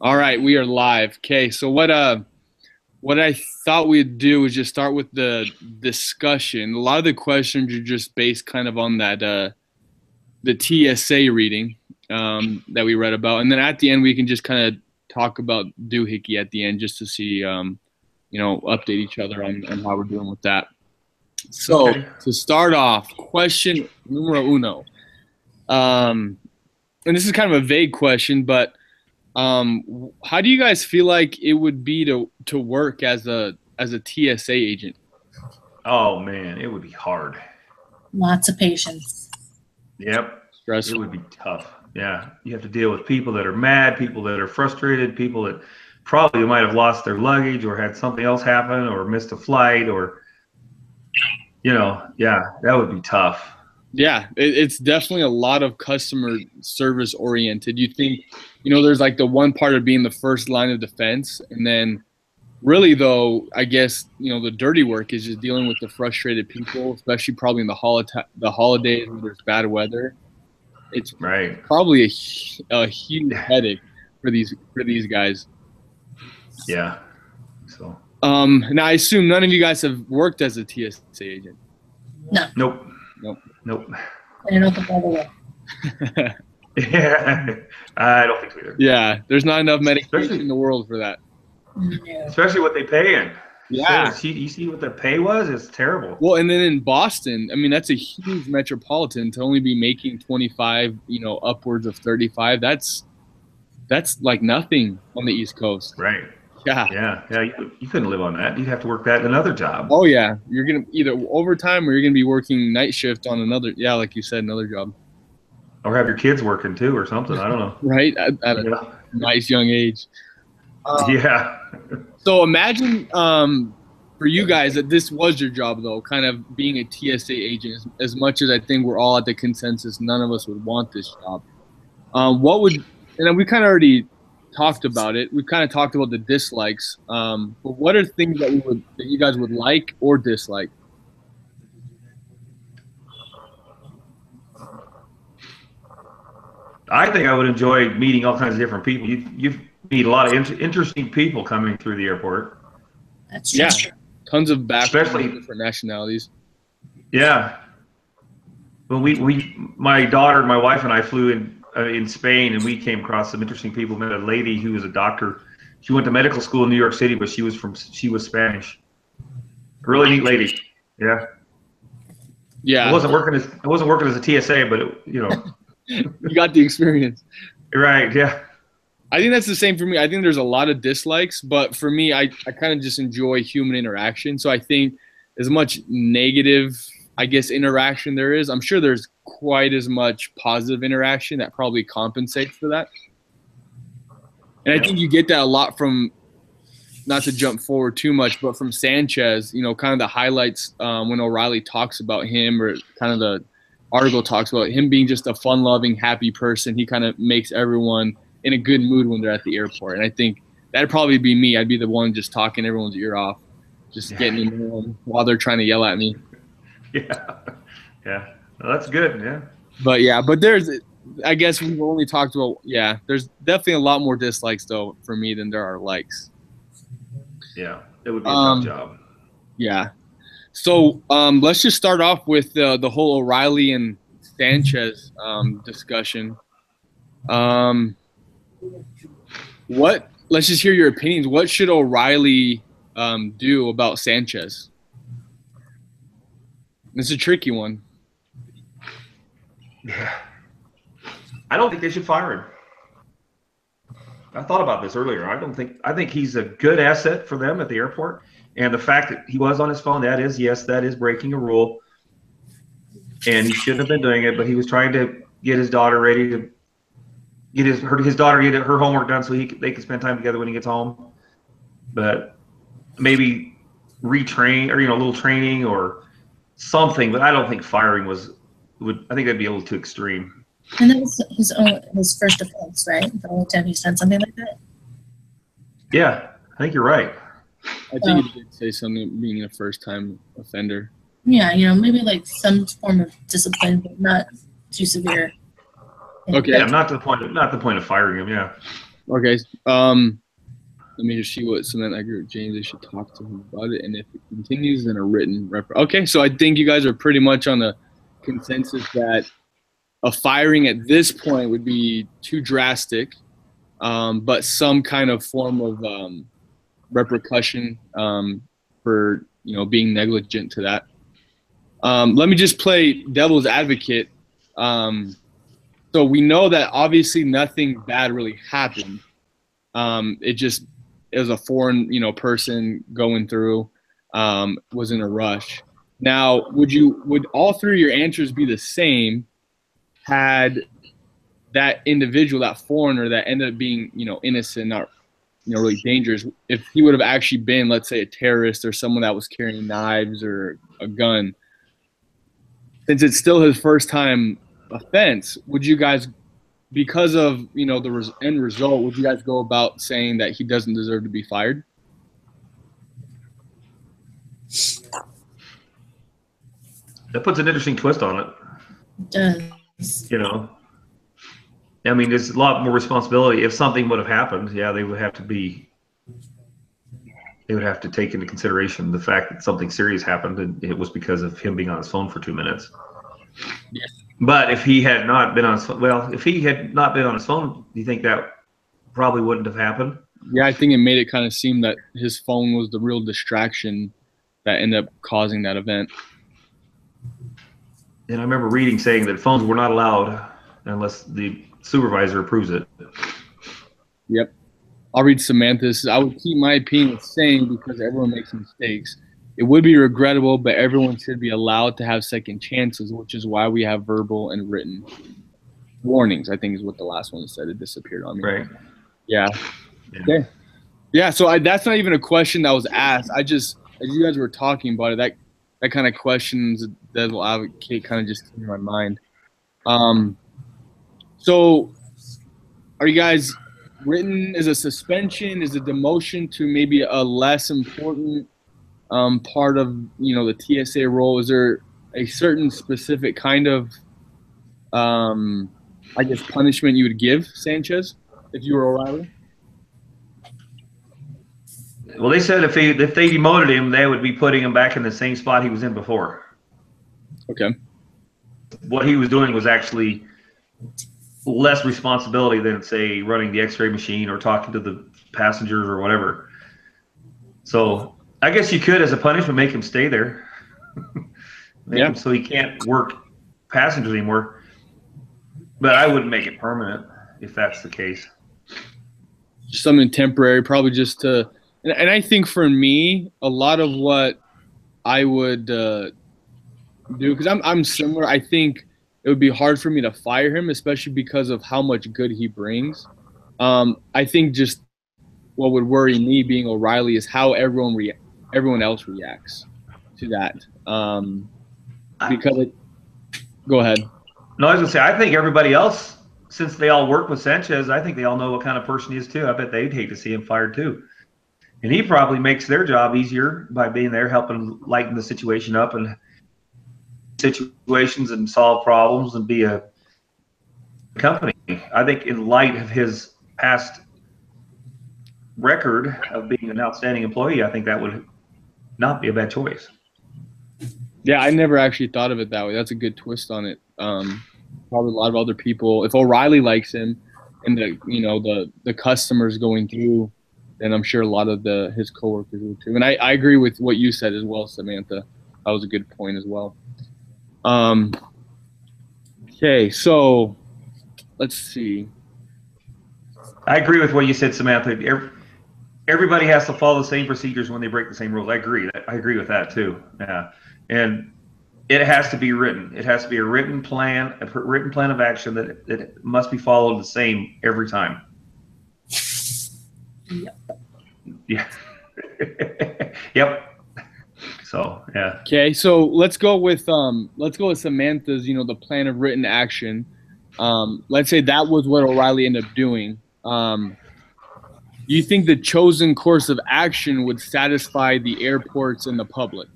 All right, we are live. Okay, so what I thought we'd do is just start with the discussion. A lot of the questions are just based kind of on that the TSA reading that we read about, and then at the end we can just kind of talk about doohickey at the end just to see update each other on how we're doing with that. So Okay. to start off, question numero uno. And this is kind of a vague question, but how do you guys feel like it would be to work as a TSA agent? Oh man, it would be hard. Lots of patience. Yep. It Stressful. would be tough. Yeah. You have to deal with people that are mad, people that are frustrated, people that probably might have lost their luggage or had something else happen or missed a flight or, yeah, that would be tough. Yeah, it's definitely a lot of customer service oriented. You think, there's like the one part of being the first line of defense, and then really though, I guess the dirty work is just dealing with the frustrated people, especially probably in the holidays when there's bad weather. It's Right. probably a huge headache for these guys. Yeah. So, Now I assume none of you guys have worked as a TSA agent. No, nope. Nope. Nope. I don't think I will. Yeah. I don't think so either. Yeah, there's not enough medication Especially- in the world for that. No. Especially what they pay in. Yeah. You see what the pay was? It's terrible. Well, and then in Boston, I mean, that's a huge metropolitan to only be making 25, upwards of 35. That's like nothing on the East Coast. Right. Yeah. Yeah. You couldn't live on that. You'd have to work that in another job. Oh yeah, you're gonna either overtime or you're gonna be working night shift on another. Yeah, like you said, another job. Or have your kids working too or something. I don't know. Right at a Yeah. nice young age. Yeah. So imagine for you guys that this was your job though, kind of being a TSA agent. As much as I think we're all at the consensus, none of us would want this job. What would and we kind of already talked about it. We've kind of talked about the dislikes. But what are things that you guys would like or dislike? I think I would enjoy meeting all kinds of different people. You meet a lot of interesting people coming through the airport. That's Yeah. true. Tons of backgrounds, Especially- different nationalities. Yeah. When my daughter, my wife, and I flew in Spain, and we came across some interesting people. Met a lady who was a doctor. She went to medical school in New York City, but she was Spanish. Really neat lady. Yeah. Yeah, I wasn't working as a TSA, but you got the experience. right. Yeah. I think that's the same for me. I think there's a lot of dislikes, but for me, I kind of just enjoy human interaction. So I think as much negative, I guess, interaction there is, I'm sure there's quite as much positive interaction that probably compensates for that. And I think you get that a lot from, not to jump forward too much, but from Sanchez, kind of the highlights when O'Reilly talks about him, or kind of the article talks about him being just a fun-loving, happy person. He kind of makes everyone in a good mood when they're at the airport. And I think that'd probably be me. I'd be the one just talking everyone's ear off, just getting them warm while they're trying to yell at me. Yeah. Yeah. Well, that's good. Yeah. But there's, I guess we've only talked about, there's definitely a lot more dislikes though for me than there are likes. Yeah. It would be a tough job. Yeah. So let's just start off with the whole O'Reilly and Sanchez discussion. Let's just hear your opinions. What should O'Reilly do about Sanchez? It's a tricky one. I don't think they should fire him. I thought about this earlier. I think he's a good asset for them at the airport. And the fact that he was on his phone, that is breaking a rule. And he shouldn't have been doing it, but he was trying to get his daughter ready to get his daughter get her homework done so they can spend time together when he gets home. But maybe retrain or a little training or something, but I don't think firing I think that'd be a little too extreme. And that was his first offense, right? The only time he's done something like that. Yeah, I think you're right. I think you did say something being a first-time offender. Yeah, maybe like some form of discipline, but not too severe. Okay. Yeah, not the point of firing him. Yeah. Okay. Let me just see what Samantha agree with James. They should talk to him about it, and if it continues, then a written reference. Okay, so I think you guys are pretty much on the consensus that a firing at this point would be too drastic, but some kind of form of repercussion for being negligent to that. Let me just play devil's advocate. So we know that obviously nothing bad really happened. It was a foreign person going through, was in a rush. Now, would all three of your answers be the same had that individual, that foreigner that ended up being innocent, not really dangerous, if he would have actually been, let's say, a terrorist or someone that was carrying knives or a gun? Since it's still his first time offense, would you guys, because of the end result, would you guys go about saying that he doesn't deserve to be fired? That puts an interesting twist on it. It does. I mean, there's a lot more responsibility. If something would have happened, yeah, they would have to take into consideration the fact that something serious happened, and it was because of him being on his phone for 2 minutes. Yes. But if he had not been on his phone, do you think that probably wouldn't have happened? Yeah, I think it made it kind of seem that his phone was the real distraction that ended up causing that event. And I remember reading saying that phones were not allowed unless the supervisor approves it. Yep. I'll read Samantha's. I would keep my opinion the same because everyone makes mistakes. It would be regrettable, but everyone should be allowed to have second chances, which is why we have verbal and written warnings, I think is what the last one said. It disappeared on me. Right. Yeah. Okay. Yeah, so that's not even a question that was asked. I just, as you guys were talking about it, that kind of questions that will advocate kind of just came to my mind. So are you guys written as a suspension, as a demotion to maybe a less important part of the TSA role? Is there a certain specific kind of I guess punishment you would give Sanchez if you were O'Reilly? Well, they said if they demoted him, they would be putting him back in the same spot he was in before. Okay. What he was doing was actually less responsibility than, say, running the X-ray machine or talking to the passengers or whatever. So I guess you could, as a punishment, make him stay there. Make him so he can't work passengers anymore. But I wouldn't make it permanent if that's the case. Just something temporary, probably just to. And I think for me, a lot of what I would do, because I'm similar. I think it would be hard for me to fire him, especially because of how much good he brings. I think just what would worry me being O'Reilly is how everyone else reacts to that. Because go ahead. No, I was gonna say, I think everybody else, since they all work with Sanchez, I think they all know what kind of person he is too. I bet they'd hate to see him fired too. And he probably makes their job easier by being there, helping lighten the situation up and situations and solve problems and be a company. I think in light of his past record of being an outstanding employee, I think that would not be a bad choice. Yeah, I never actually thought of it that way. That's a good twist on it. Probably a lot of other people, if O'Reilly likes him and the customers going through, then I'm sure a lot of his coworkers would too. And I agree with what you said as well, Samantha. That was a good point as well. Okay, so let's see. I agree with what you said, Samantha. Everybody has to follow the same procedures when they break the same rules. I agree with that too. Yeah, and it has to be written. It has to be a written plan of action that must be followed the same every time. Yep. Yeah. Yep. So yeah. Okay, so let's go with Samantha's. The plan of written action. Let's say that was what O'Reilly ended up doing. Do you think the chosen course of action would satisfy the airports and the public?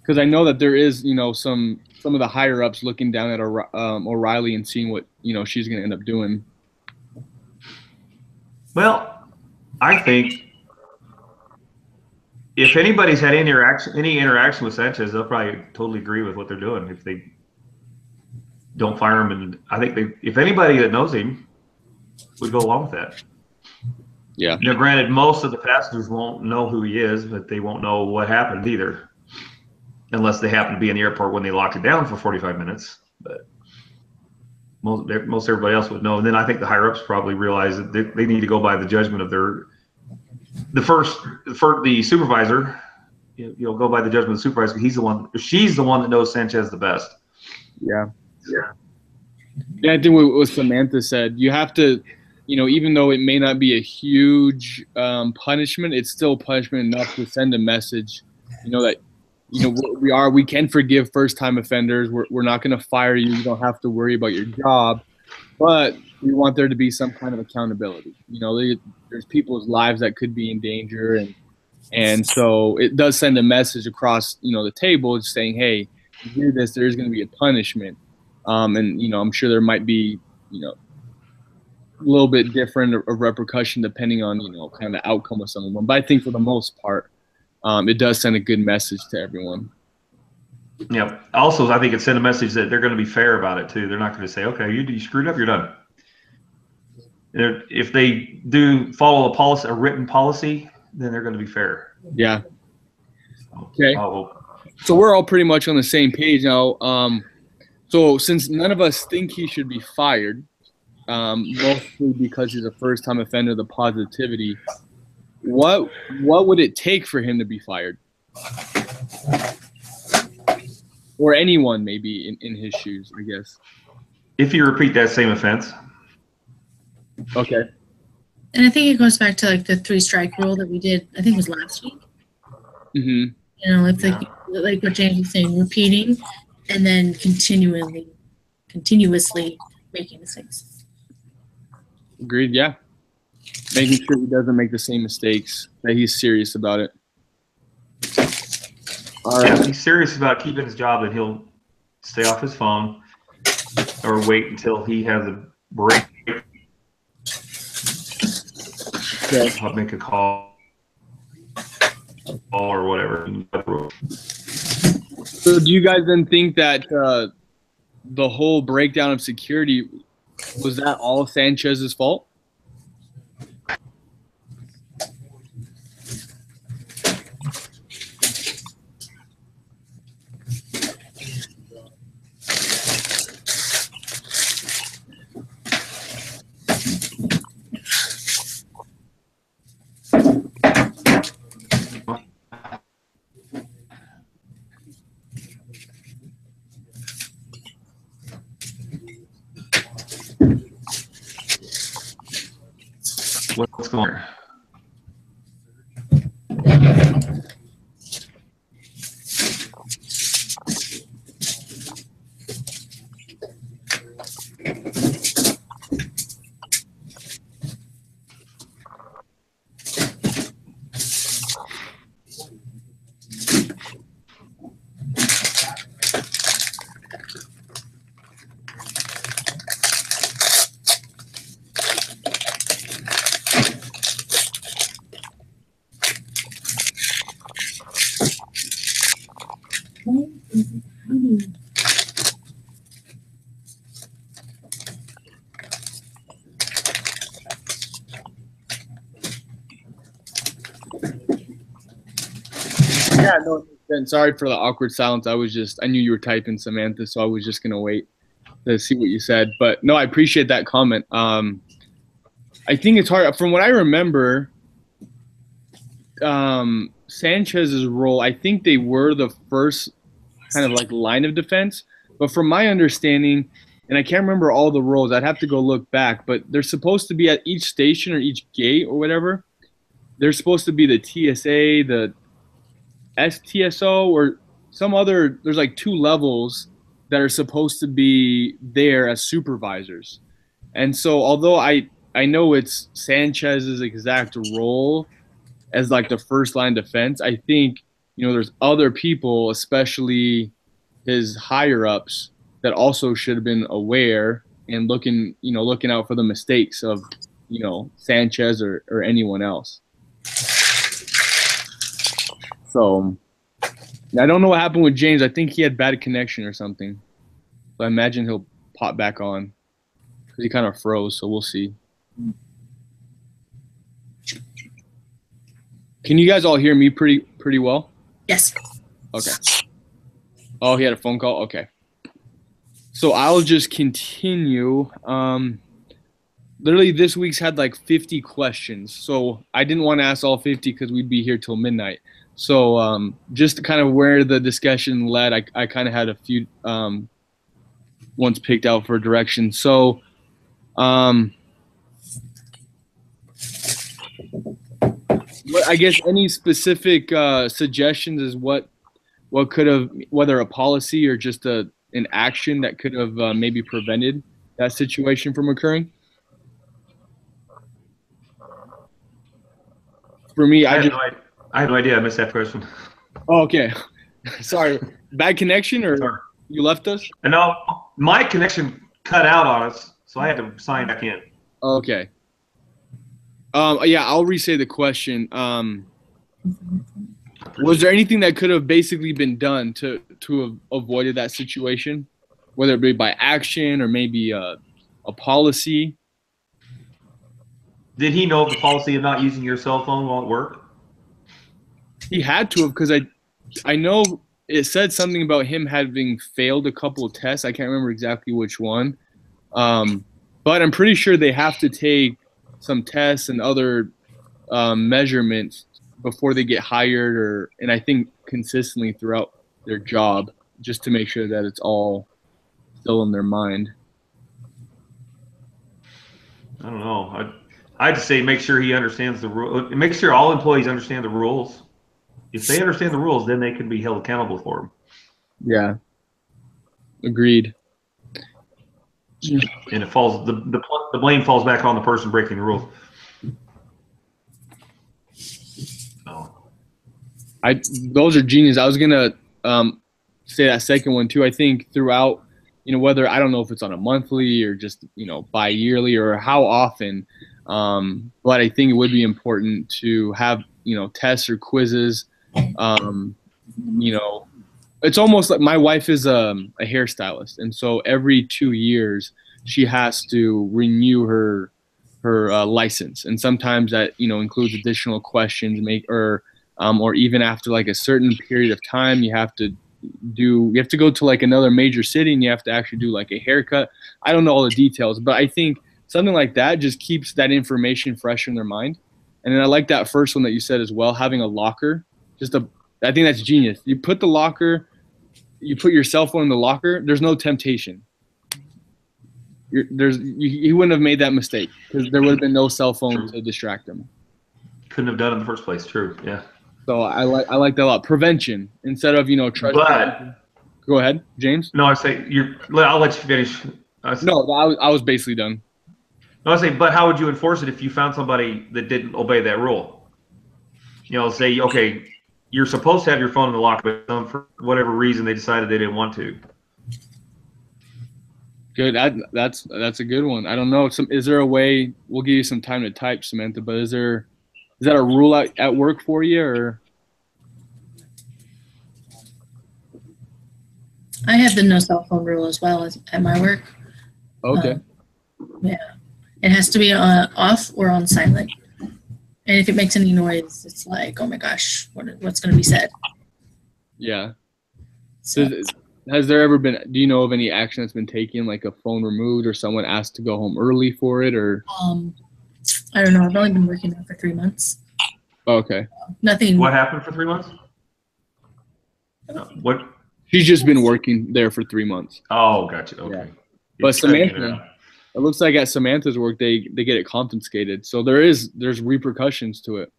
because I know that there is, some of the higher ups looking down at O'Reilly and seeing what she's going to end up doing. Well, I think if anybody's had any interaction with Sanchez, they'll probably totally agree with what they're doing if they don't fire him. And I think if anybody that knows him would go along with that. Yeah. Granted, most of the passengers won't know who he is, but they won't know what happened either, unless they happen to be in the airport when they locked it down for 45 minutes. But most everybody else would know. And then I think the higher ups probably realize that they need to go by the judgment of the supervisor. Go by the judgment of the supervisor. She's the one that knows Sanchez the best. Yeah. Yeah, I think what Samantha said, you have to, even though it may not be a huge punishment, it's still punishment enough to send a message, that, we can forgive first-time offenders. We're not going to fire you. You don't have to worry about your job, but we want there to be some kind of accountability. There's people's lives that could be in danger, and so it does send a message across, the table, saying, hey, you do this, there's going to be a punishment. And I'm sure there might be, a little bit different of repercussion depending on, kind of the outcome of someone. But I think for the most part, it does send a good message to everyone. Yeah. Also, I think it sent a message that they're going to be fair about it too. They're not going to say, okay, you screwed up, you're done. If they do follow a written policy, then they're going to be fair. Yeah. Okay. So we're all pretty much on the same page now. So since none of us think he should be fired, mostly because he's a first-time offender, the positivity, what would it take for him to be fired? Or anyone maybe in his shoes, I guess. If you repeat that same offense. Okay. And I think it goes back to like the 3-strike rule that we did, I think it was last week. Mm-hmm. It's like what James was saying, repeating and then continuously making mistakes. Agreed, yeah. Making sure he doesn't make the same mistakes, that he's serious about it. All right. If he's serious about keeping his job, then he'll stay off his phone or wait until he has a break. Okay. I'll make a call or whatever. So do you guys then think that the whole breakdown of security, was that all Sanchez's fault? What's going on? Yeah, no, and sorry for the awkward silence. I knew you were typing, Samantha, so I was just gonna wait to see what you said. But no, I appreciate that comment. I think it's hard. From what I remember, Sanchez's role, I think they were the first kind of like line of defense. But from my understanding, and I can't remember all the roles, I'd have to go look back, but they're supposed to be at each station or each gate or whatever. They're supposed to be the TSA, the STSO, or some other, there's like 2 levels that are supposed to be there as supervisors. And so although I know it's Sanchez's exact role as like the first line defense, I think there's other people, especially his higher ups, that also should have been aware and looking out for the mistakes of, Sanchez or anyone else. So I don't know what happened with James. I think he had bad connection or something. So I imagine he'll pop back on because he kind of froze. So we'll see. Can you guys all hear me pretty well? Yes. Okay. Oh, he had a phone call? Okay. So I'll just continue. Literally this week's had like 50 questions. So I didn't want to ask all 50 because we'd be here till midnight. So just kind of where the discussion led, I kind of had a few ones picked out for direction. So I guess any specific suggestions is what could have, whether a policy or just an action that could have maybe prevented that situation from occurring? For me, I have no idea. I missed that question. Oh, okay. Sorry. Bad connection or Sorry. You left us? No, my connection cut out on us, so I had to sign back in. Okay. Yeah, I'll re-say the question. Was there anything that could have basically been done to have avoided that situation, whether it be by action or maybe a policy? Did he know of the policy of not using your cell phone while at work? He had to have, because I know it said something about him having failed a couple of tests. I can't remember exactly which one, but I'm pretty sure they have to take some tests and other measurements before they get hired, and I think consistently throughout their job, just to make sure that it's all still in their mind. I don't know. I'd just say make sure he understands the rule. Make sure all employees understand the rules. If they understand the rules, then they can be held accountable for them. Yeah. Agreed. And it falls the blame falls back on the person breaking the rules. Those are genius. I was gonna say that second one too. I think throughout, whether, I don't know if it's on a monthly or just bi-yearly or how often, but I think it would be important to have tests or quizzes. It's almost like my wife is a hairstylist, and so every 2 years she has to renew her license, and sometimes that includes additional questions, or even after like a certain period of time, you have to go to like another major city and you have to actually do like a haircut. I don't know all the details, but I think something like that just keeps that information fresh in their mind. And then I like that first one that you said as well, having a locker. I think that's genius. You put your cell phone in the locker, there's no temptation. He wouldn't have made that mistake because there would have been no cell phone to distract him. Couldn't have done it in the first place. True. Yeah. So I like that a lot. Prevention instead of trusting. But go ahead, James. No, I say I'll let you finish. No, I was basically done. No, I say, but how would you enforce it if you found somebody that didn't obey that rule? Say, okay, you're supposed to have your phone in the locker, but for whatever reason they decided they didn't want to. Good. That's a good one. I don't know. Is there a way? We'll give you some time to type, Samantha. But is that a rule at work for you, or? I have the no cell phone rule as well as at my work. Okay. Yeah, it has to be off or on silent. And if it makes any noise, it's like, oh my gosh, what's going to be said? Yeah. So, has there ever been? Do you know of any action that's been taken, like a phone removed or someone asked to go home early for it, or? I don't know. I've only been working there for 3 months. Okay. Nothing. What happened for 3 months? What? She's just been working there for 3 months. Oh, gotcha. Okay. Yeah. But Samantha, it looks like at Samantha's work, they get it confiscated. So there's repercussions to it.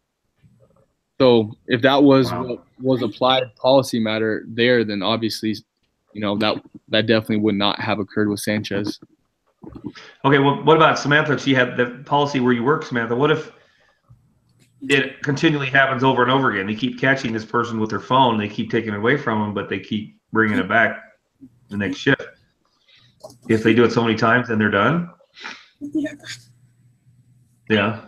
So if that was what was applied policy matter there, then obviously, that definitely would not have occurred with Sanchez. Okay, well, what about Samantha? She had the policy where you work, Samantha. What if it continually happens over and over again. They keep catching this person with their phone. They keep taking it away from them, but they keep bringing it back the next shift. If they do it so many times, then they're done. Yeah.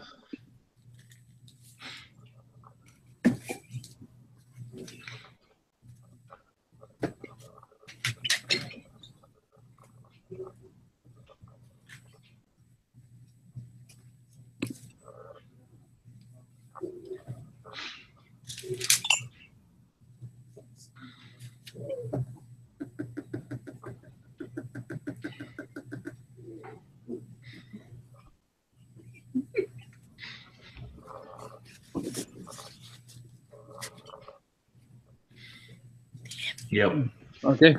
Yep. Okay.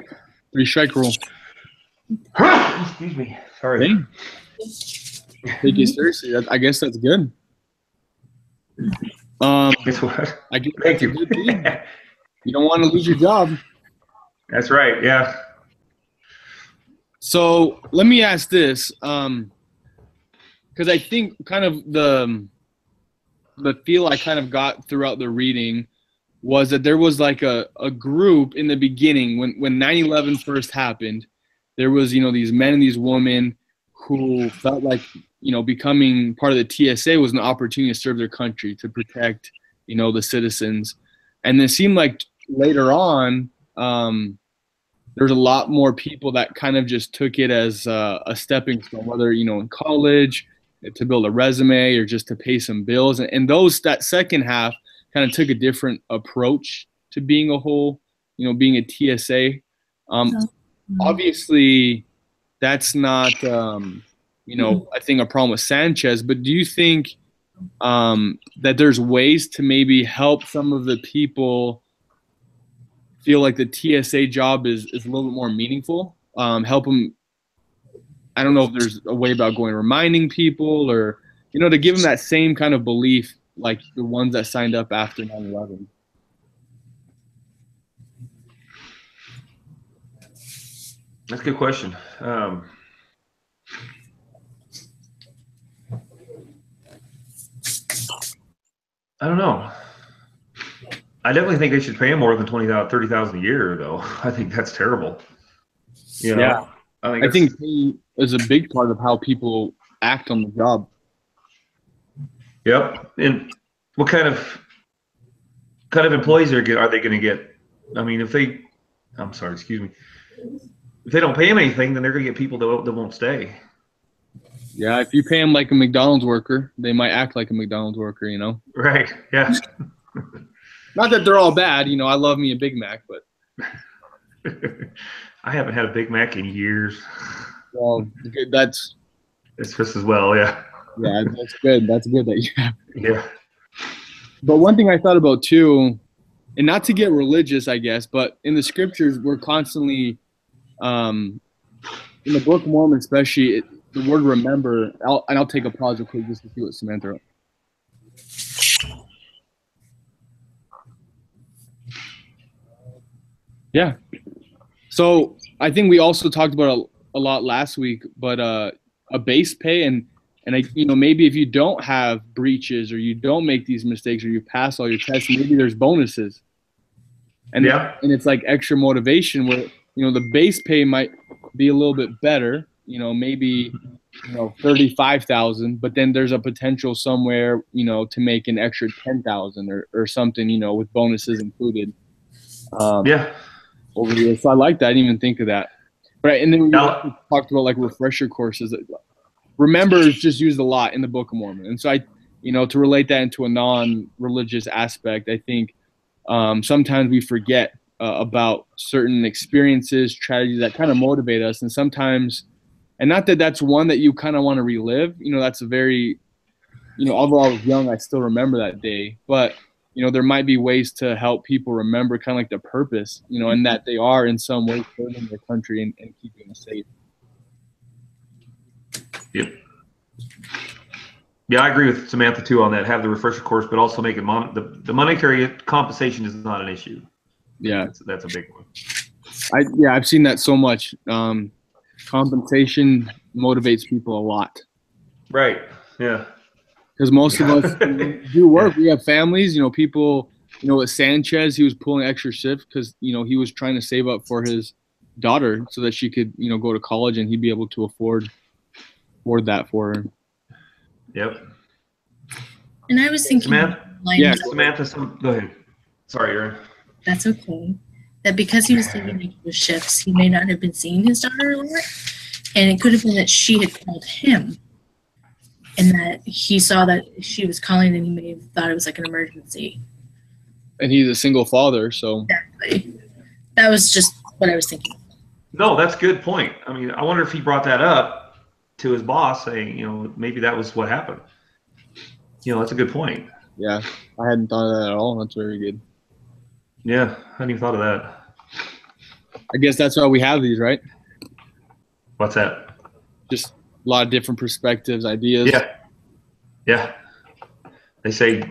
3-strike rule. Excuse me. Sorry. Dang. Take it seriously. I guess that's good. Guess what? I guess Thank that's a you. good thing. You don't want to lose your job. That's right. Yeah. So let me ask this, because I think kind of the feel I kind of got throughout the reading was that there was like a group in the beginning when 9/11 first happened. There was, these men and these women who felt like, becoming part of the TSA was an opportunity to serve their country, to protect, the citizens. And it seemed like later on, there's a lot more people that kind of just took it as a stepping stone, whether, in college, to build a resume or just to pay some bills. And that second half kind of took a different approach to being a whole, being a TSA. Obviously, that's not, I think a problem with Sanchez, but do you think that there's ways to maybe help some of the people feel like the TSA job is a little bit more meaningful? Help them. I don't know if there's a way about reminding people or, to give them that same kind of belief like the ones that signed up after 9/11. That's a good question. I don't know. I definitely think they should pay him more than $30,000 a year, though. I think that's terrible. Yeah, I think pay is a big part of how people act on the job. Yep. And what kind of employees are they going to get? I mean, I'm sorry, excuse me. If they don't pay them anything, then they're going to get people that won't stay. Yeah, if you pay them like a McDonald's worker, they might act like a McDonald's worker, Right. Yeah. Not that they're all bad, I love me a Big Mac, but I haven't had a Big Mac in years. Well, it's just as well, yeah. Yeah, that's good. That's good that you have. Yeah. But one thing I thought about too, and not to get religious, I guess, but in the scriptures, we're constantly, in the Book of Mormon especially, the word remember, I'll take a pause real quick just to see what Samantha wrote. Yeah. So I think we also talked about a lot last week, but a base pay and maybe if you don't have breaches or you don't make these mistakes or you pass all your tests, maybe there's bonuses. And and it's like extra motivation where the base pay might be a little bit better, maybe 35,000, but then there's a potential somewhere to make an extra 10,000 or something with bonuses included. Over the years. So I like that. I didn't even think of that. Right, and then we talked about like refresher courses. Remember is just used a lot in the Book of Mormon, and so to relate that into a non-religious aspect, I think sometimes we forget about certain experiences, tragedies that kind of motivate us, and sometimes, and not that that's one that you kind of want to relive. That's a very, although I was young, I still remember that day, but there might be ways to help people remember kind of like the purpose, and that they are in some way serving their country and keeping them safe. Yep. Yeah, I agree with Samantha too on that. Have the refresher course, but also make it the monetary compensation is not an issue. Yeah, that's a big one. I've seen that so much. Compensation motivates people a lot. Right. Yeah. because most of us do work. We have families, people, with Sanchez, he was pulling extra shifts because, he was trying to save up for his daughter so that she could, go to college and he'd be able to afford that for her. Yep. And I was thinking, Samantha, go ahead. Sorry, Aaron. That's okay. That because he was taking extra shifts, he may not have been seeing his daughter a lot. And it could have been that she had called him and that he saw that she was calling and he may have thought it was like an emergency. And he's a single father, so. Exactly. That was just what I was thinking. No, that's a good point. I mean, I wonder if he brought that up to his boss saying, maybe that was what happened. That's a good point. Yeah, I hadn't thought of that at all. That's very good. Yeah, I hadn't even thought of that. I guess that's why we have these, right? What's that? Just a lot of different perspectives, ideas. Yeah. They say,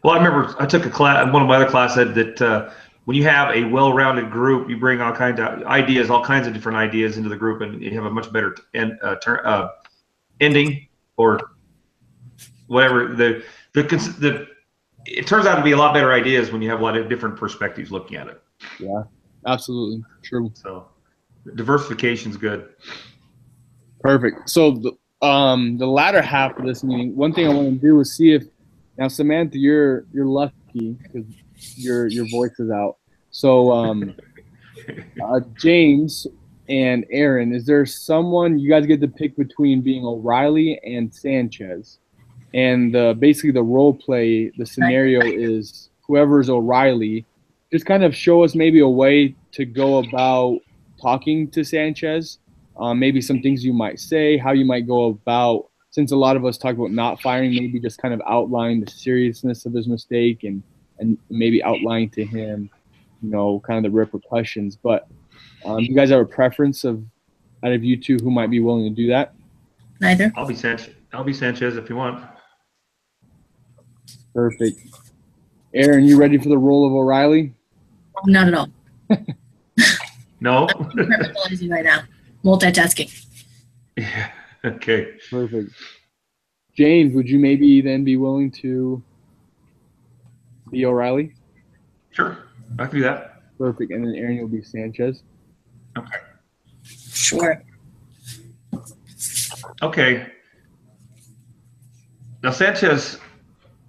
well, I remember I took a class, one of my other classes said that when you have a well-rounded group, you bring all kinds of ideas, all kinds of different ideas into the group, and you have a much better ending or whatever. It turns out to be a lot better ideas when you have a lot of different perspectives looking at it. Yeah, absolutely. True. So diversification is good. Perfect. So the latter half of this meeting, one thing I want to do is see if now, Samantha, you're lucky because your voice is out. So James and Aaron, is there someone you guys get to pick between being O'Reilly and Sanchez? And basically the role play, the scenario is whoever's O'Reilly, just kind of show us maybe a way to go about talking to Sanchez, maybe some things you might say, how you might go about, since a lot of us talk about not firing, maybe just kind of outline the seriousness of his mistake and maybe outline to him, kind of the repercussions. But you guys have a preference out of you two who might be willing to do that? Neither. I'll be Sanchez if you want. Perfect. Aaron, you ready for the role of O'Reilly? Not at all. No. I'm compartmentalizing right now. Multitasking. Yeah. Okay. Perfect. James, would you maybe then be willing to be O'Reilly? Sure. I can do that. Perfect. And then Aaron, you'll be Sanchez. Okay. Sure. Okay. Now, Sanchez,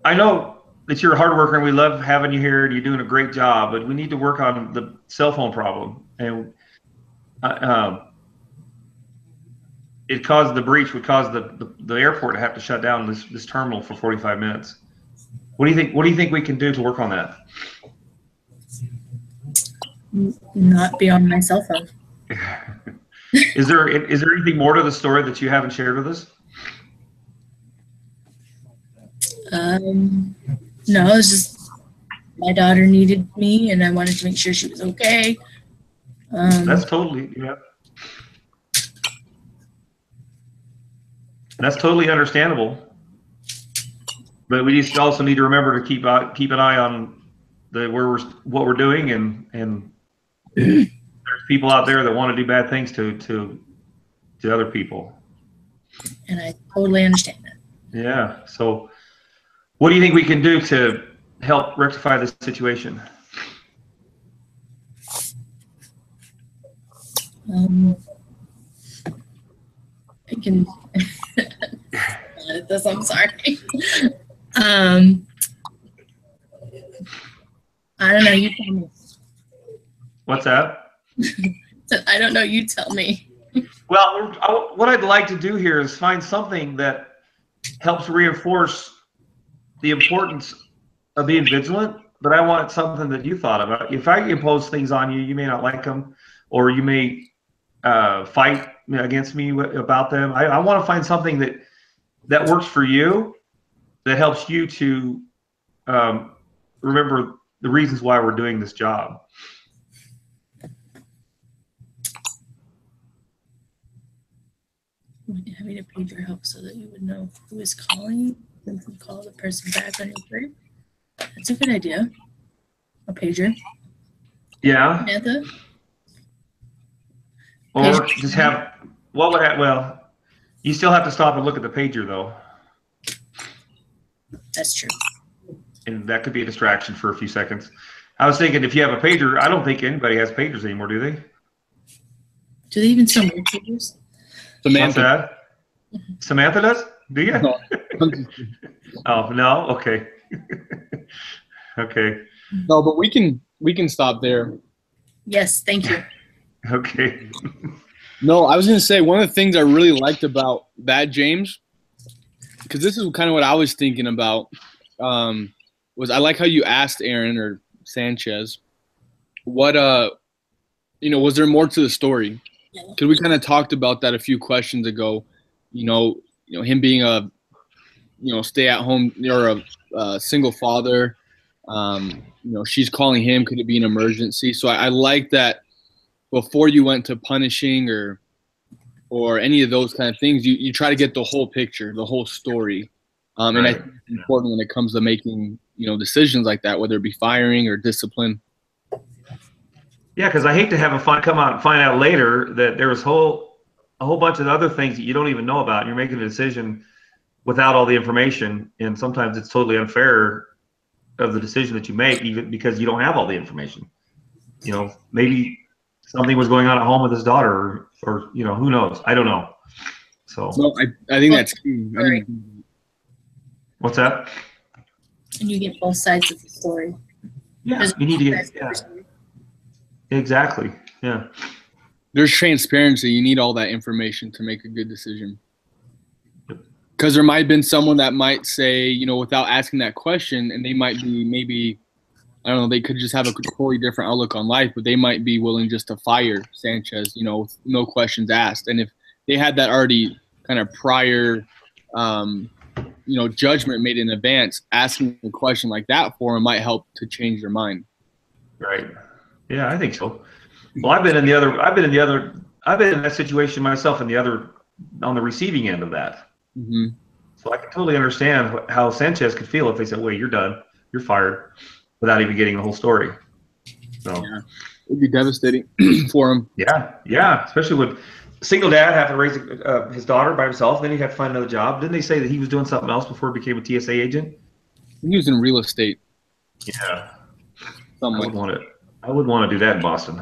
I know that you're a hard worker and we love having you here and you're doing a great job, but we need to work on the cell phone problem. And it caused the breach, would cause the airport to have to shut down this terminal for 45 minutes. What do you think? What do you think we can do to work on that? Not be on my cell phone. Is there anything more to the story that you haven't shared with us? No, it's just my daughter needed me, and I wanted to make sure she was okay. That's totally That's totally understandable. But we just also need to remember to keep an eye on what we're doing, and there's people out there that want to do bad things to other people. And I totally understand that. Yeah. So, what do you think we can do to help rectify this situation? I can. I'm sorry. I don't know. You tell me. What's that? I don't know. You tell me. Well, what I'd like to do here is find something that helps reinforce the importance of being vigilant. But I want something that you thought about. If I impose things on you, you may not like them, or you may fight against me about them. I want to find something that works for you, that helps you to remember the reasons why we're doing this job. Having a pager help so that you would know who is calling and can call the person back on your group. That's a good idea. A pager. Yeah. Samantha? Or Pager. just have, well, you still have to stop and look at the pager though. That's true. And that could be a distraction for a few seconds. I was thinking if you have a pager, I don't think anybody has pagers anymore, do they? Do they even still make pagers? What's that? Samantha does? Do you? No. Oh, no? Okay. Okay. No, but we can stop there. Yes, thank you. Okay. No, I was going to say one of the things I really liked about that, James, because this is kind of what I was thinking about, was I like how you asked Aaron or Sanchez, what was there more to the story? Because we kind of talked about that a few questions ago. Him being a stay-at-home or a single father. She's calling him. Could it be an emergency? So I like that. Before you went to punishing or any of those kind of things, you try to get the whole picture, the whole story. And I think it's important when it comes to making, decisions like that, whether it be firing or discipline. Yeah, because I hate to have come out and find out later that there was a whole bunch of other things that you don't even know about. And you're making a decision without all the information, and sometimes it's totally unfair of the decision that you make, even because you don't have all the information. Maybe something was going on at home with his daughter, or who knows? I don't know. So no, I think that's key. What's that? And you get both sides of the story. Yeah, you need to get exactly. Yeah. There's transparency. You need all that information to make a good decision. Because there might have been someone that might say, without asking that question, and they might be maybe, I don't know, they could just have a totally different outlook on life, but they might be willing just to fire Sanchez, no questions asked. And if they had that already kind of prior, judgment made in advance, asking a question like that for them might help to change their mind. Right. Yeah, I think so. Well, I've been in that situation myself on the receiving end of that. Mm-hmm. So I can totally understand how Sanchez could feel if they said, "Wait, you're done, you're fired," without even getting the whole story. So yeah, it'd be devastating for him. Yeah, especially with single dad having to raise his daughter by himself, then he'd have to find another job. Didn't they say that he was doing something else before he became a TSA agent? He was in real estate. Yeah, I wouldn't want to do that in Boston.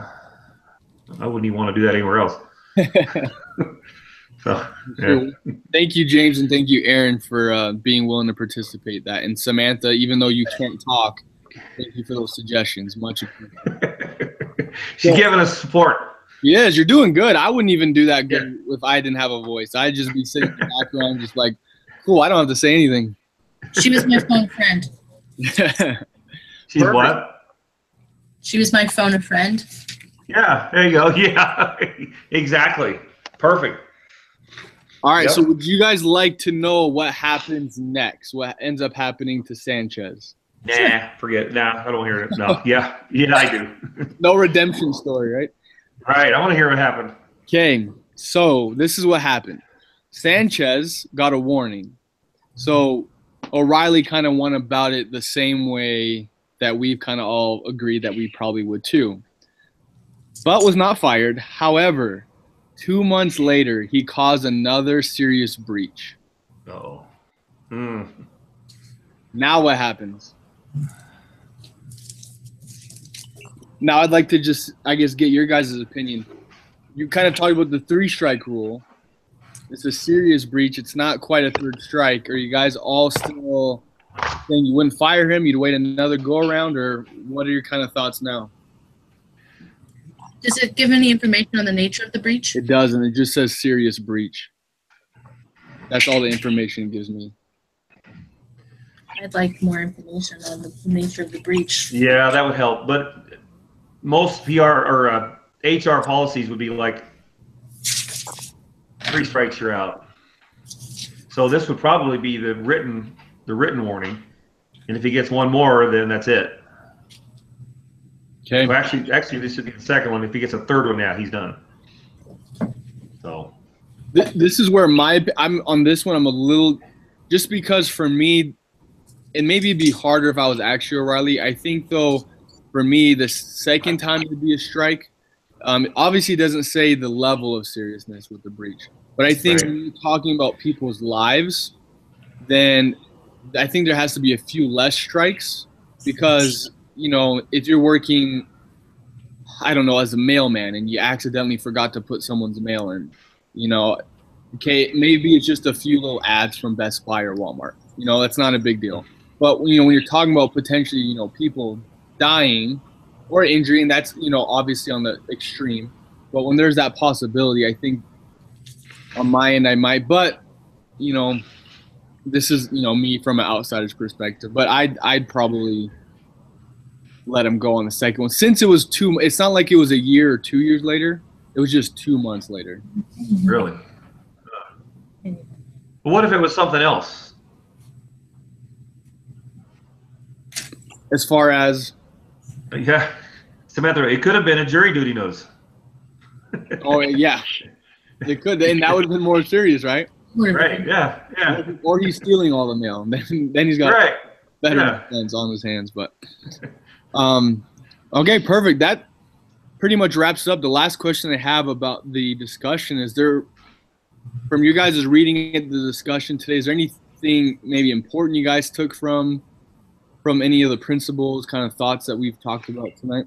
I wouldn't even want to do that anywhere else. So, yeah. Thank you, James, and thank you, Aaron, for being willing to participate that. And Samantha, even though you can't talk, thank you for those suggestions. Much appreciated. She's giving us support. Yes, you're doing good. I wouldn't even do that good if I didn't have a voice. I'd just be sitting in the background just like, cool, I don't have to say anything. She was my phone friend. She's what? She was my phone a friend. Yeah, there you go. Yeah, exactly. Perfect. All right, so would you guys like to know what happens next? What ends up happening to Sanchez? Nah, forget it. Nah, I don't hear it. No. Yeah, I do. No redemption story, right? Right, I want to hear what happened. Okay, so this is what happened. Sanchez got a warning. So O'Reilly kind of went about it the same way that we've kind of all agreed that we probably would too. But was not fired. However, 2 months later, he caused another serious breach. Oh. Now what happens? Now I'd like to just, I guess, get your guys' opinion. You kind of talked about the 3-strike rule. It's a serious breach. It's not quite a 3rd strike. Are you guys all still saying you wouldn't fire him? You'd wait another go-around? Or what are your kind of thoughts now? Does it give any information on the nature of the breach? It doesn't. It just says serious breach. That's all the information it gives me. I'd like more information on the nature of the breach. Yeah, that would help. But most PR or HR policies would be like 3 strikes, you're out. So this would probably be the written warning. And if he gets one more, then that's it. Okay. So actually, this should be the second one. If he gets a 3rd one, yeah, he's done. So this is where I'm on this one. I'm a little, just because for me, and maybe it'd be harder if I was actually O'Reilly. I think though, for me, the second time it'd be a strike. Obviously, it doesn't say the level of seriousness with the breach, but I think when you're talking about people's lives, then I think there has to be a few less strikes because, you know, if you're working, I don't know, as a mailman and you accidentally forgot to put someone's mail in, you know, okay, maybe it's just a few little ads from Best Buy or Walmart. You know, that's not a big deal. But, you know, when you're talking about potentially, you know, people dying or injury, and that's, you know, obviously on the extreme. But when there's that possibility, I think on my end I might. But, you know, this is, you know, me from an outsider's perspective. But I'd probably let him go on the second one. Since it was it's not like it was a year or 2 years later. It was just 2 months later. Really? But what if it was something else? As far as? Yeah. Samantha, it could have been a jury duty notice. Oh, yeah. It could. And that would have been more serious, right? Right, yeah, yeah. Or he's stealing all the mail. Then he's got better defense on his hands. But okay, perfect. That pretty much wraps up. The last question I have about the discussion is there, from you guys' reading the discussion today, is there anything maybe important you guys took from any of the principles, kind of thoughts that we've talked about tonight?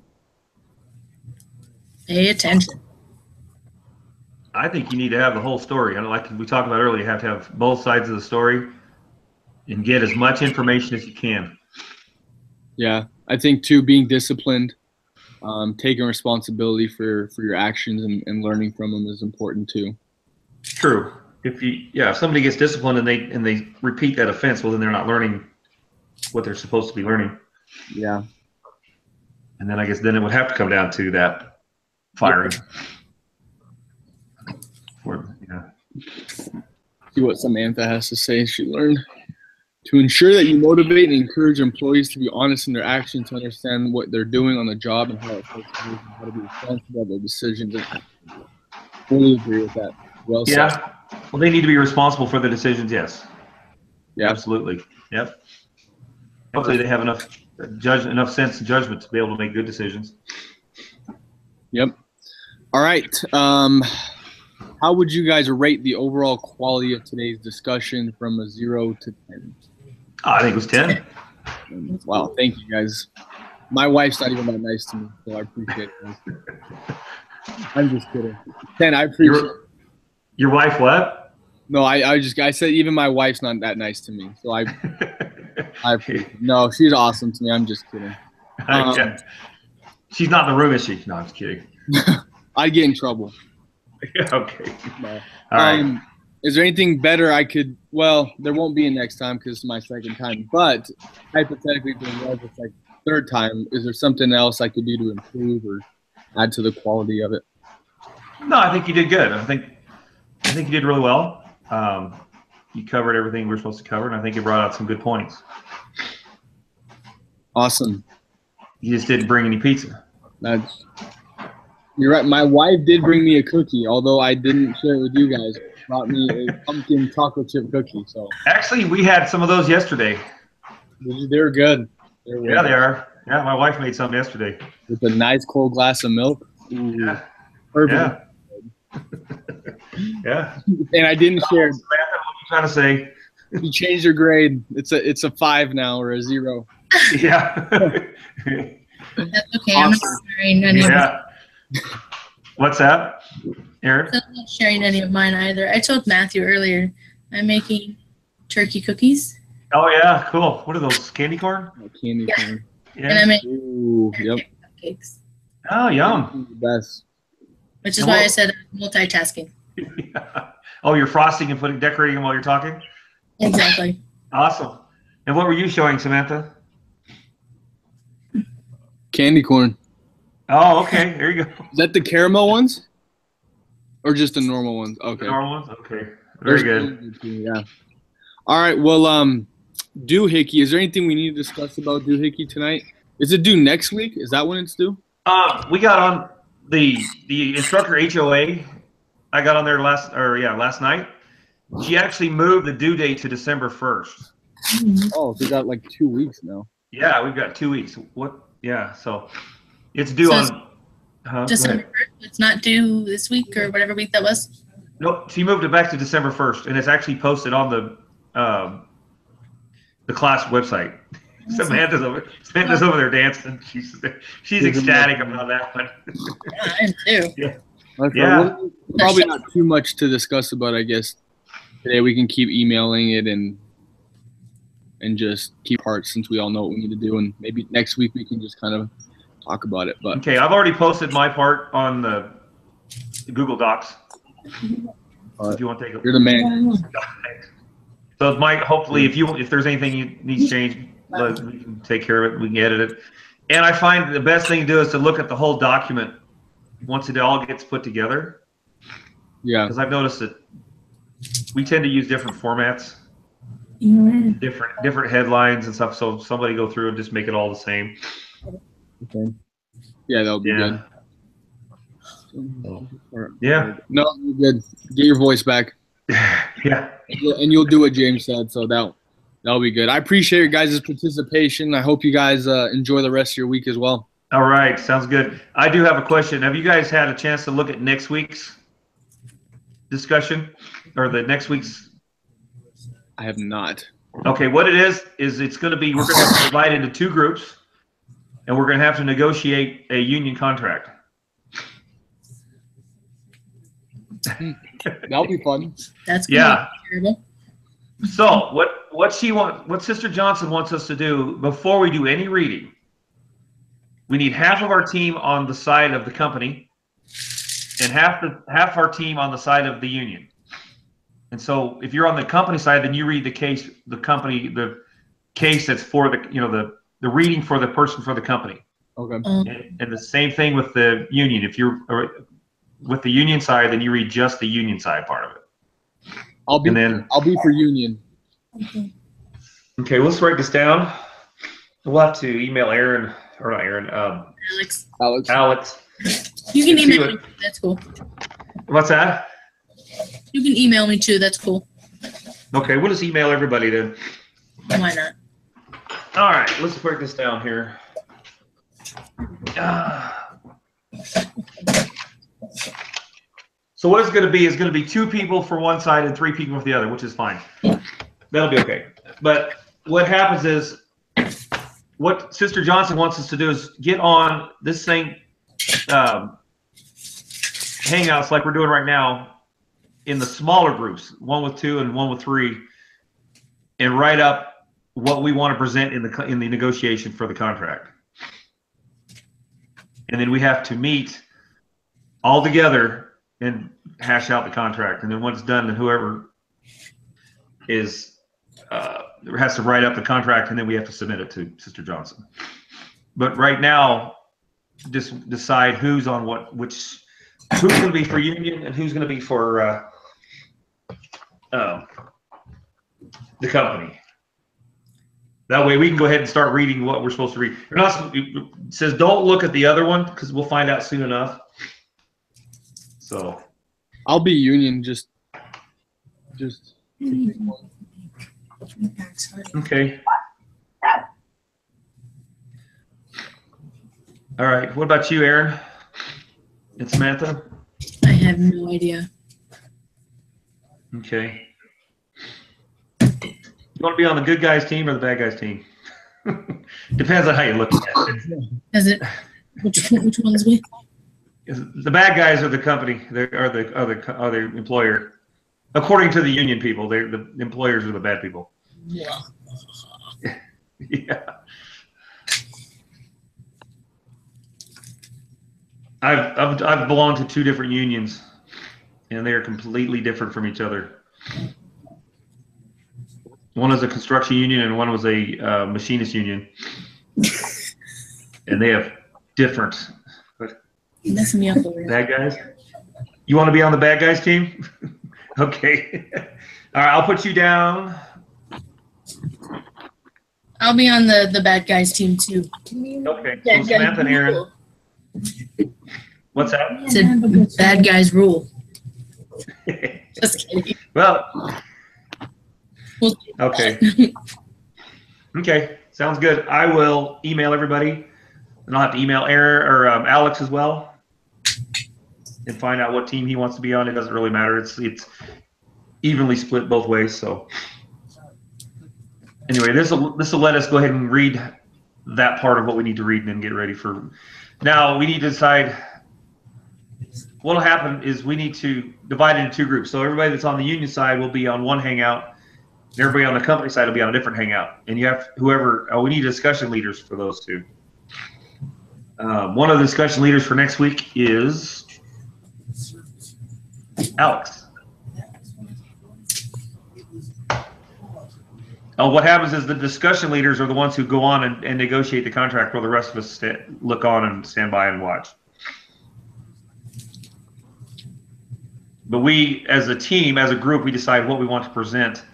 Pay attention. I think you need to have the whole story. And like we talked about earlier, you have to have both sides of the story and get as much information as you can. Yeah, I think too, being disciplined, taking responsibility for your actions and learning from them is important too. True. If somebody gets disciplined and they repeat that offense, well, then they're not learning what they're supposed to be learning. Yeah. And then I guess then it would have to come down to that firing. Yeah. See what Samantha has to say. She learned to ensure that you motivate and encourage employees to be honest in their actions, to understand what they're doing on the job and how it affects them, and how to be responsible for their decisions. And fully agree with that. Well said. Yeah. Well, they need to be responsible for the decisions. Yes. Yeah. Absolutely. Yep. Hopefully, they have enough sense and judgment to be able to make good decisions. Yep. All right. How would you guys rate the overall quality of today's discussion from a 0 to 10? I think it was 10. Wow, thank you guys. My wife's not even that nice to me, so I appreciate it. I'm just kidding. 10, I appreciate it. Your wife what? No, I said even my wife's not that nice to me, so I appreciate it. No, she's awesome to me. I'm just kidding. She's not in the room, is she? No, I'm just kidding. I'd get in trouble. Yeah, okay. No. All right. Is there anything better I could? Well, there won't be a next time because it's my second time. But hypothetically, if there was a third time, is there something else I could do to improve or add to the quality of it? No, I think you did good. I think you did really well. You covered everything we were supposed to cover, and I think you brought out some good points. Awesome. You just didn't bring any pizza. You're right. My wife did bring me a cookie, although I didn't share it with you guys. She brought me a pumpkin chocolate chip cookie. So actually, we had some of those yesterday. They're good. Yeah, they are. Yeah, my wife made some yesterday with a nice cold glass of milk. Ooh, yeah. Perfect. Yeah. Yeah. And I didn't share. Samantha, what are you trying to say? You changed your grade. It's a 5 now or a 0. Yeah. That's okay. I'm not sharing any of mine. What's that, Aaron? I'm not sharing any of mine either. I told Matthew earlier I'm making turkey cookies. Oh yeah, cool. What are those? Candy corn? Candy corn. Yeah. And I make cupcakes. Oh, yum. The best. Which is why I said multitasking. Yeah. Oh, you're frosting and decorating them while you're talking? Exactly. Awesome. And what were you showing, Samantha? Candy corn. Oh, okay. There you go. Is that the caramel ones? Or just the normal ones? Okay. The normal ones? Okay. Very good. Yeah. All right. Well, doohickey. Is there anything we need to discuss about doohickey tonight? Is it due next week? Is that when it's due? We got on the instructor HOA. I got on there last night. She actually moved the due date to December 1st. Oh, so we got like 2 weeks now. Yeah, we've got 2 weeks. Yeah, so it's due on December 1st. It's not due this week or whatever week that was. No, she moved it back to December 1st, and it's actually posted on the the class website. Samantha's over there dancing. She's ecstatic about that one. Yeah, I am too. Yeah. Yeah. Well, probably not too much to discuss about, I guess. Today we can keep emailing it and just keep parts since we all know what we need to do, and maybe next week we can just kind of talk about it. But okay, I've already posted my part on the Google Docs. If you want to take a look. You're the man. So Mike, hopefully if there's anything you need changed, we can take care of it. We can edit it. And I find the best thing to do is to look at the whole document once it all gets put together. Yeah. Because I've noticed that we tend to use different formats, different headlines and stuff. So somebody go through and just make it all the same. Okay. Yeah, that'll be good. Yeah. No, you're good. Get your voice back. Yeah. And you'll do what James said, so that'll be good. I appreciate your guys' participation. I hope you guys enjoy the rest of your week as well. All right, sounds good. I do have a question. Have you guys had a chance to look at next week's discussion or the next week's? I have not. Okay, what it is it's going to be, we're going to have to divide into two groups, and we're going to have to negotiate a union contract. That'll be fun. That's yeah. Terrible. So what Sister Johnson wants us to do before we do any reading, we need half of our team on the side of the company and half our team on the side of the union. And so if you're on the company side, then you read the case that's for the reading for the person for the company. Okay. And the same thing with the union. If you're with the union side, then you read just the union side part of it. I'll be for union. Okay, let's write this down. We'll have to email Aaron, or not Aaron, Alex. You can email me. That's cool. What's that? You can email me too. That's cool. Okay, we'll just email everybody then. Why not? All right, let's break this down here. So what it's going to be is going to be 2 people for one side and 3 people for the other, which is fine. That'll be okay. But what happens is, what Sister Johnson wants us to do is get on this thing, hangouts like we're doing right now, in the smaller groups, 1 with 2 and 1 with 3, and write up what we want to present in the negotiation for the contract. And then we have to meet all together and hash out the contract. And then when it's done, then whoever has to write up the contract, and then we have to submit it to Sister Johnson. But right now, just decide who's on who's going to be for union and who's going to be for the company. That way we can go ahead and start reading what we're supposed to read. It says don't look at the other one because we'll find out soon enough. So I'll be union, just okay. All right. What about you, Aaron and Samantha? I have no idea. Okay. You want to be on the good guys team or the bad guys team? Depends on how you look at it. Is it? Which one's we? The bad guys are the company. They are the employer. According to the union people, the employers are the bad people. Yeah. Yeah. I've belonged to 2 different unions, and they are completely different from each other. One is a construction union, and one was a machinist union, and they have different. You're messing me up over here. Bad guys. You want to be on the bad guys team? Okay. All right, I'll put you down. I'll be on the bad guys team too. Okay. So Samantha and Aaron. What's that? It's a bad guys rule. Just kidding. Well. Okay. Okay. Sounds good. I will email everybody, and I'll have to email Aaron or Alex as well, and find out what team he wants to be on. It doesn't really matter. It's evenly split both ways. So. Anyway, this will let us go ahead and read that part of what we need to read and then get ready for. Now we need to decide. What will happen is we need to divide it into two groups. So everybody that's on the union side will be on one hangout, and everybody on the company side will be on a different hangout. And you have whoever. We need discussion leaders for those two. One of the discussion leaders for next week is Alex. What happens is the discussion leaders are the ones who go on and negotiate the contract while the rest of us look on and stand by and watch. But we, as a team, as a group, we decide what we want to present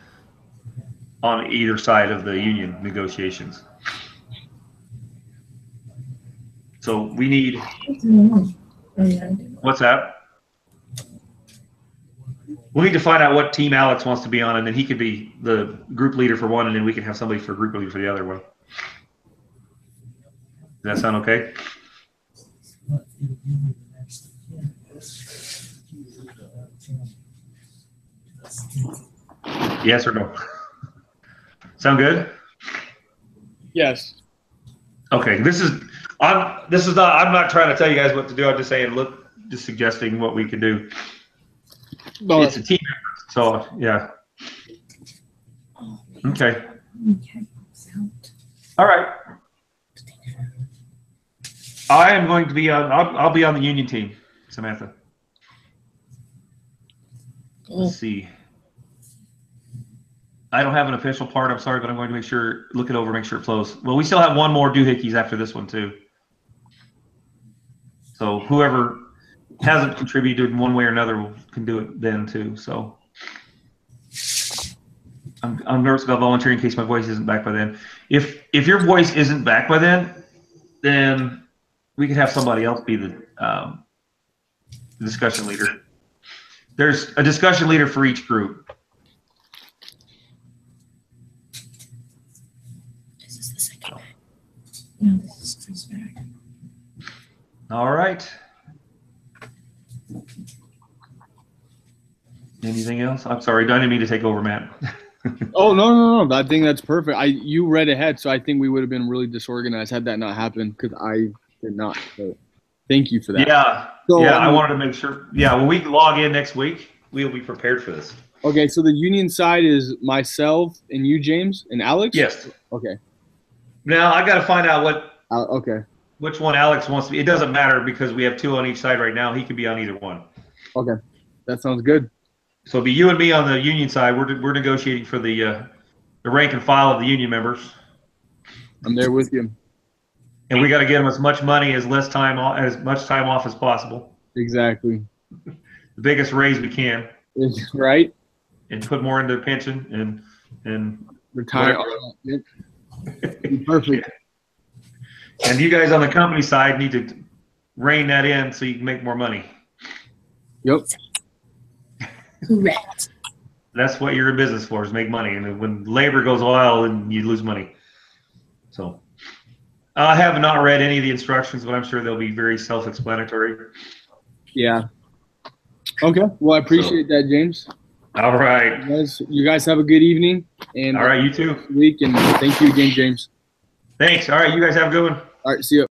on either side of the union negotiations. So we need. What's that? We'll need to find out what team Alex wants to be on, and then he could be the group leader for one, and then we can have somebody for group leader for the other one. Does that sound okay? Yes or no? Sound good? Yes. Okay. I'm not trying to tell you guys what to do. I'm just saying, just suggesting what we can do. No, it's a team effort. So yeah. Okay. All right. I am going to be on. I'll be on the union team, Samantha. Let's see. I don't have an official part. I'm sorry, but I'm going to look it over, make sure it flows. Well, we still have one more doohickeys after this one too. So whoever hasn't contributed in one way or another can do it then too. So I'm nervous about volunteering in case my voice isn't back by then. If your voice isn't back by then we could have somebody else be the discussion leader. There's a discussion leader for each group. This is the second bag. No, this is the first bag. All right. Anything else? I'm sorry, I didn't mean to take over, Matt. Oh, no. I think that's perfect. You read ahead, so I think we would have been really disorganized had that not happened, because I did not. So thank you for that. Yeah. So, yeah, I wanted to make sure. Yeah, when we log in next week, we'll be prepared for this. Okay, so the union side is myself and you, James, and Alex? Yes. Okay. Now, I got to find out which one Alex wants to be. It doesn't matter because we have two on each side right now. He could be on either one. Okay. That sounds good. So it'll be you and me on the union side. We're negotiating for the rank and file of the union members. I'm there with you. And we got to get them as much money, as much time off as possible. Exactly. The biggest raise we can. Right. And put more into their pension and retire. Perfect. And you guys on the company side need to rein that in so you can make more money. Yep. Correct. That's what you're in business for, is make money. And when labor goes wild, and you lose money. So I have not read any of the instructions, but I'm sure they'll be very self-explanatory. Yeah. Okay. Well, I appreciate that, James. All right. You guys have a good evening. And all right, you too. Week, and thank you again, James. Thanks. All right, you guys have a good one. All right, see you.